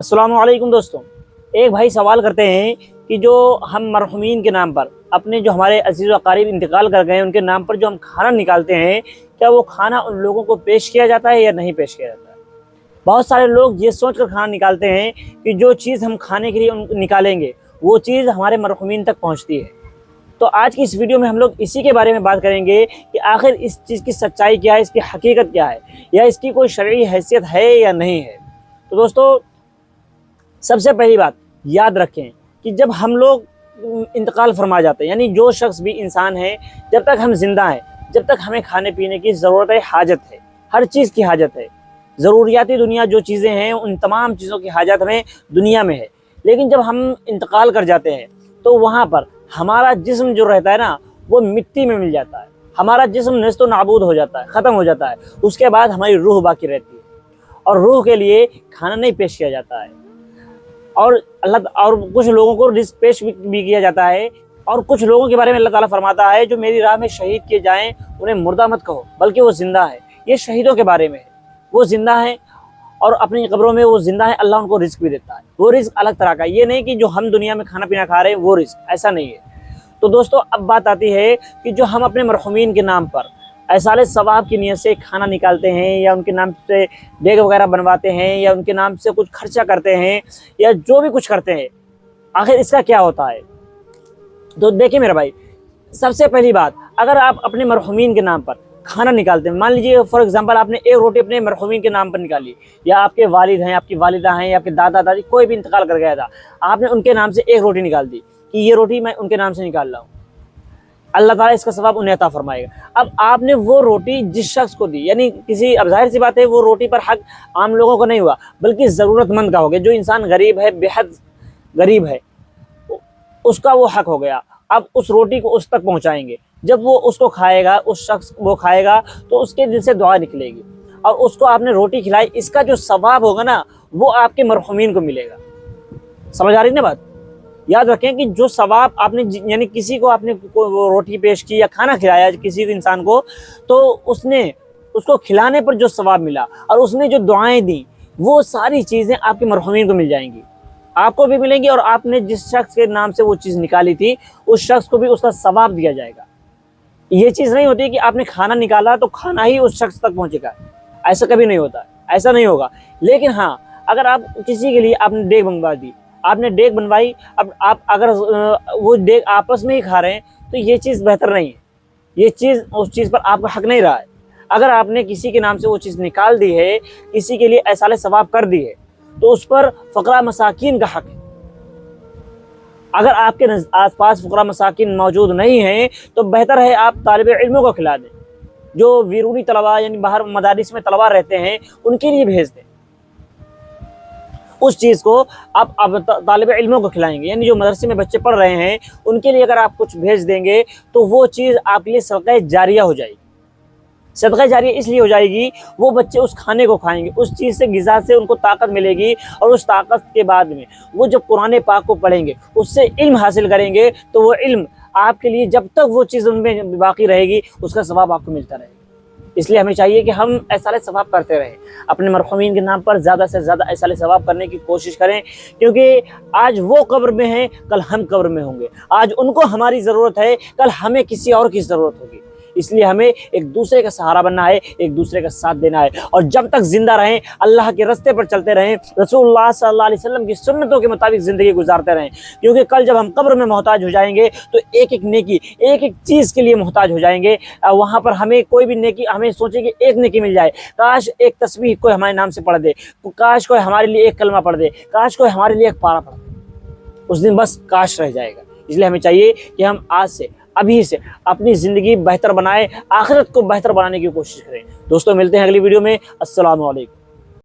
अस्सलाम वालेकुम दोस्तों। एक भाई सवाल करते हैं कि जो हम मरहुमीन के नाम पर अपने जो हमारे अजीज़ व अकारीब इंतकाल कर गए हैं उनके नाम पर जो हम खाना निकालते हैं, क्या वो खाना उन लोगों को पेश किया जाता है या नहीं पेश किया जाता है। बहुत सारे लोग ये सोच कर खाना निकालते हैं कि जो चीज़ हम खाने के लिए निकालेंगे वो चीज़ हमारे मरहुमीन तक पहुँचती है। तो आज की इस वीडियो में हम लोग इसी के बारे में बात करेंगे कि आखिर इस चीज़ की सच्चाई क्या है, इसकी हकीकत क्या है, या इसकी कोई शरई हैसियत है या नहीं है। तो दोस्तों, सबसे पहली बात याद रखें कि जब हम लोग इंतकाल फरमा जाते हैं, यानी जो शख्स भी इंसान है, जब तक हम जिंदा हैं, जब तक हमें खाने पीने की ज़रूरत है, हाजत है, हर चीज़ की हाजत है। ज़रूरियाती दुनिया जो चीज़ें हैं उन तमाम चीज़ों की हाजत हमें दुनिया में है। लेकिन जब हम इंतकाल कर जाते हैं तो वहाँ पर हमारा जिस्म जो रहता है ना, वो मिट्टी में मिल जाता है। हमारा जिस्म नेस्तो नाबूद हो जाता है, ख़त्म हो जाता है। उसके बाद हमारी रूह बाकी रहती है, और रूह के लिए खाना नहीं पेश किया जाता है। और कुछ लोगों को रिस्क पेश भी किया जाता है। और कुछ लोगों के बारे में अल्लाह ताला फरमाता है, जो मेरी राह में शहीद किए जाएं उन्हें मुर्दा मत कहो, बल्कि वो जिंदा है। ये शहीदों के बारे में है, वो जिंदा है और अपनी कब्रों में वो जिंदा है। अल्लाह उनको रिस्क भी देता है। वो रिस्क अलग तरह का, ये नहीं कि जो हम दुनिया में खाना पीना खा रहे हैं वो रिस्क, ऐसा नहीं है। तो दोस्तों, अब बात आती है कि जो हम अपने मरहुमीन के नाम पर ऐसाले सवाब की नीयत से खाना निकालते हैं, या उनके नाम से डेग वगैरह बनवाते हैं, या उनके नाम से कुछ खर्चा करते हैं, या जो भी कुछ करते हैं, आखिर इसका क्या होता है। तो देखिए मेरा भाई, सबसे पहली बात, अगर आप अपने मरहुमीन के नाम पर खाना निकालते हैं, मान लीजिए फॉर एग्जांपल आपने एक रोटी अपने मरहुमीन के नाम पर निकाली, या आपके वालिद हैं, आपकी वालिदा हैं, या आपके दादा दादी कोई भी इंतकाल कर गया था, आपने उनके नाम से एक रोटी निकाल दी कि ये रोटी मैं उनके नाम से निकाल रहा हूँ, अल्लाह ताला इसका सवाब उन्हें अता फरमाएगा। अब आपने वो रोटी जिस शख्स को दी, यानी किसी, अब जाहिर सी बात है वो रोटी पर हक आम लोगों को नहीं हुआ, बल्कि ज़रूरतमंद का हो गया। जो इंसान गरीब है, बेहद गरीब है, उसका वो हक हो गया। अब उस रोटी को उस तक पहुंचाएंगे, जब वो उसको खाएगा, उस शख्स वो खाएगा, तो उसके दिल से दुआ निकलेगी, और उसको आपने रोटी खिलाई, इसका जो सवाब होगा ना, वो आपके मरहुमीन को मिलेगा। समझ आ रही ना बात। याद रखें कि जो सवाब आपने, यानी किसी को आपने वो रोटी पेश की या खाना खिलाया किसी इंसान को, तो उसने उसको खिलाने पर जो सवाब मिला और उसने जो दुआएं दी, वो सारी चीज़ें आपके मरहुमीन को मिल जाएंगी, आपको भी मिलेंगी। और आपने जिस शख्स के नाम से वो चीज़ निकाली थी, उस शख्स को भी उसका सवाब दिया जाएगा। ये चीज़ नहीं होती कि आपने खाना निकाला तो खाना ही उस शख्स तक पहुँचेगा, ऐसा कभी नहीं होता, ऐसा नहीं होगा। लेकिन हाँ, अगर आप किसी के लिए आपने डेग मंगवा दी, आपने डेग बनवाई, अब आप अगर वो डेग आपस में ही खा रहे हैं, तो ये चीज़ बेहतर नहीं है। ये चीज़, उस चीज़ पर आपका हक नहीं रहा है। अगर आपने किसी के नाम से वो चीज़ निकाल दी है, किसी के लिए ऐसाले सवाब कर दी है, तो उस पर फ़क़रा मसाकीन का हक है। अगर आपके आसपास फ़क़रा मसाकीन मौजूद नहीं हैं, तो बेहतर है आप तालिब इल्मों को खिला दें। जो वीरूनी तलबा, यानी बाहर मदारिस में तलबा रहते हैं, उनके लिए भेज दें। उस चीज़ को आप अब तालिब इल्मों को खिलाएंगे, यानी जो मदरसे में बच्चे पढ़ रहे हैं, उनके लिए अगर आप कुछ भेज देंगे, तो वो चीज़ आपके लिए सदक़ा जारिया हो जाएगी। सदक़ा जारिया इसलिए हो जाएगी, वो बच्चे उस खाने को खाएंगे, उस चीज़ से, ग़िज़ा से उनको ताकत मिलेगी, और उस ताकत के बाद में वो जब कुरान पाक को पढ़ेंगे, उससे इल्म हासिल करेंगे, तो वो इल्म आपके लिए जब तक वो चीज़ उनमें बाकी रहेगी, उसका सवाब आपको मिलता रहेगा। इसलिए हमें चाहिए कि हम ऐसाले सवाब करते रहें, अपने मरहुमीन के नाम पर ज़्यादा से ज़्यादा ऐसाले सवाब करने की कोशिश करें, क्योंकि आज वो कब्र में हैं, कल हम कब्र में होंगे। आज उनको हमारी ज़रूरत है, कल हमें किसी और की ज़रूरत होगी। इसलिए हमें एक दूसरे का सहारा बनना है, एक दूसरे का साथ देना है, और जब तक जिंदा रहें अल्लाह के रास्ते पर चलते रहें, रसूलुल्लाह सल्लल्लाहु अलैहि वसल्लम की सुन्नतों के मुताबिक ज़िंदगी गुजारते रहें। क्योंकि कल जब हम कब्र में मोहताज हो जाएंगे, तो एक एक नेकी, एक एक चीज़ के लिए मोहताज हो जाएंगे। वहाँ पर हमें कोई भी नेकी, हमें सोचे कि एक नेकी मिल जाए, काश एक तस्बीह कोई हमारे नाम से पढ़ दे, काश कोई हमारे लिए एक कलमा पढ़ दे, काश कोई हमारे लिए एक पारा पढ़ दे, उस दिन बस काश रह जाएगा। इसलिए हमें चाहिए कि हम आज से, अभी से अपनी ज़िंदगी बेहतर बनाएं, आखिरत को बेहतर बनाने की कोशिश करें। दोस्तों, मिलते हैं अगली वीडियो में। अस्सलाम वालेकुम।